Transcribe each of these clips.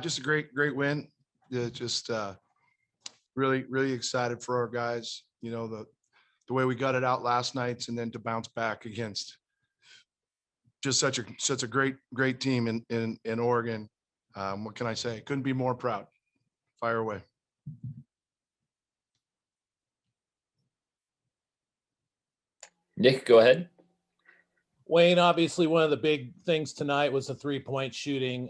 Just a great win. Just really, really excited for our guys. The way we got it out last night, and then to bounce back against just such a great team in Oregon. What can I say? Couldn't be more proud. Fire away. Nick, go ahead. Wayne, obviously one of the big things tonight was the 3-point shooting.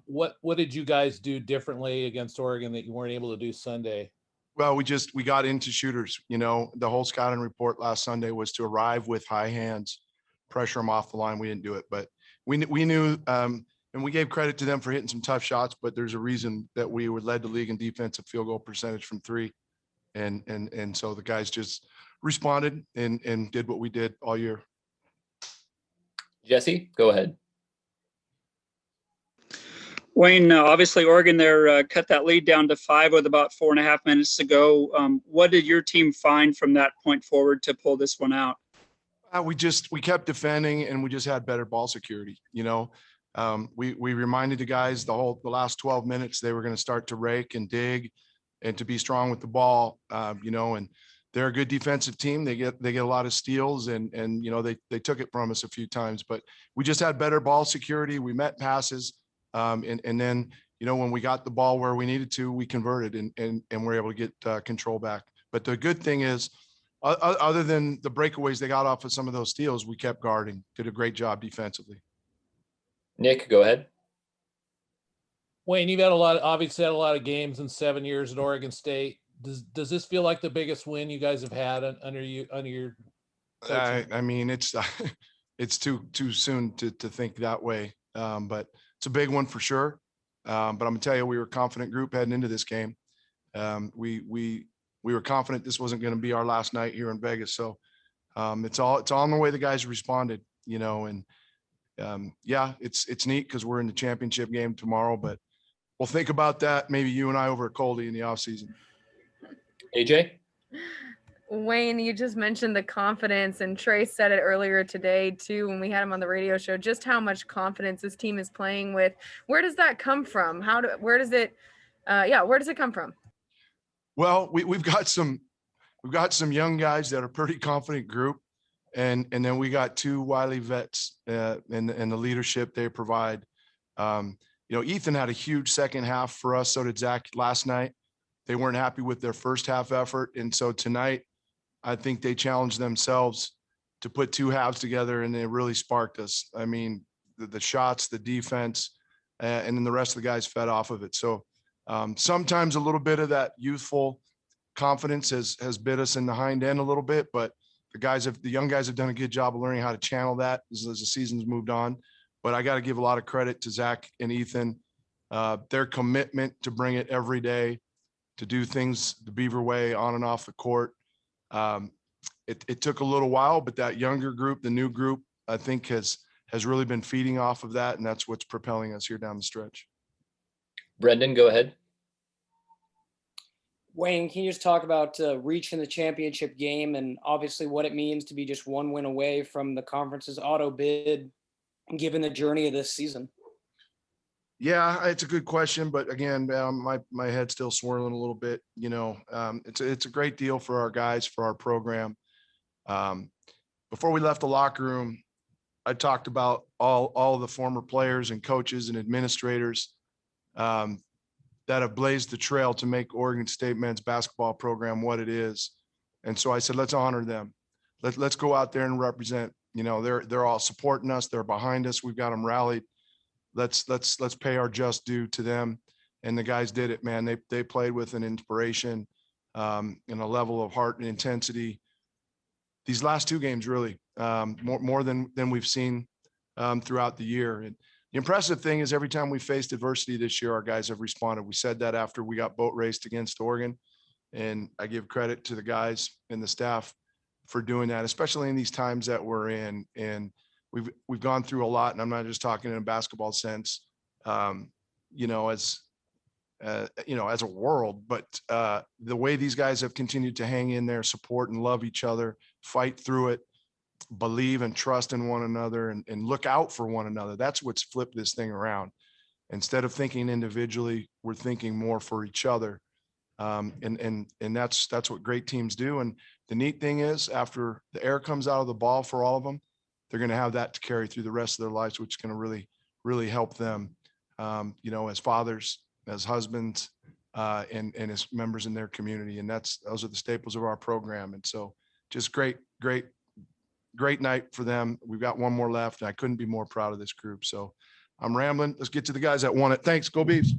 What did you guys do differently against Oregon that you weren't able to do Sunday? Well, we got into shooters. The whole scouting report last Sunday was to arrive with high hands, pressure them off the line. We didn't do it, but we knew, and we gave credit to them for hitting some tough shots. But there's a reason that we were led the league in defensive field goal percentage from three, and so the guys just responded and did what we did all year. Jesse, go ahead. Wayne, obviously Oregon there cut that lead down to 5 with about 4.5 minutes to go. What did your team find from that point forward to pull this one out? We kept defending, and we just had better ball security. We reminded the guys the last 12 minutes they were going to start to rake and dig, and to be strong with the ball. And they're a good defensive team. They get a lot of steals, and they took it from us a few times, but we just had better ball security. We met passes. And then, when we got the ball where we needed to, we converted and we're able to get control back. But the good thing is, other than the breakaways they got off of some of those steals, we kept guarding, did a great job defensively. Nick, go ahead. Wayne, you've obviously had a lot of games in 7 years at Oregon State. Does this feel like the biggest win you guys have had under your coaching? I mean, it's too soon to think that way. But it's a big one for sure. But I'm gonna tell you, we were a confident group heading into this game. We were confident this wasn't going to be our last night here in Vegas. So it's all in the way the guys responded, and it's neat because we're in the championship game tomorrow, but we'll think about that. Maybe you and I over at Coldy in the off season. AJ? Wayne, you just mentioned the confidence, and Trey said it earlier today too when we had him on the radio show, just how much confidence this team is playing with. Where does that come from? Where does it come from? Well, we've got some young guys that are pretty confident group, and then we got two wily vets and the leadership they provide. Ethan had a huge second half for us. So did Zach last night. They weren't happy with their first half effort, and so tonight I think they challenged themselves to put two halves together, and it really sparked us. I mean, the shots, the defense, and then the rest of the guys fed off of it. So sometimes a little bit of that youthful confidence has bit us in the hind end a little bit, but the young guys have done a good job of learning how to channel that as the season's moved on. But I got to give a lot of credit to Zach and Ethan, their commitment to bring it every day, to do things the Beaver way on and off the court. It took a little while, but that younger group, the new group, I think has really been feeding off of that, and that's what's propelling us here down the stretch. Brendan, go ahead. Wayne, can you just talk about reaching the championship game and obviously what it means to be just one win away from the conference's auto bid, given the journey of this season? Yeah, it's a good question, but again, my head's still swirling a little bit. It's a great deal for our guys, for our program. Before we left the locker room, I talked about all the former players and coaches and administrators that have blazed the trail to make Oregon State men's basketball program what it is. And so I said, let's honor them. Let's go out there and represent. They're all supporting us. They're behind us. We've got them rallied. Let's pay our just due to them. And the guys did it, man. They played with an inspiration and a level of heart and intensity. These last two games, really, more than we've seen throughout the year. And the impressive thing is every time we faced adversity this year, our guys have responded. We said that after we got boat raced against Oregon. And I give credit to the guys and the staff for doing that, especially in these times that we're in. And we've gone through a lot, and I'm not just talking in a basketball sense, as a world, but the way these guys have continued to hang in there, support and love each other, fight through it, believe and trust in one another, and look out for one another. That's what's flipped this thing around. instead of thinking individually, we're thinking more for each other. And that's what great teams do. And the neat thing is, after the air comes out of the ball for all of them, they're going to have that to carry through the rest of their lives, which is going to really, really help them, as fathers, as husbands, and as members in their community. And those are the staples of our program. And so just great night for them. We've got one more left, and I couldn't be more proud of this group. So I'm rambling. Let's get to the guys that won it. Thanks. Go Beavs.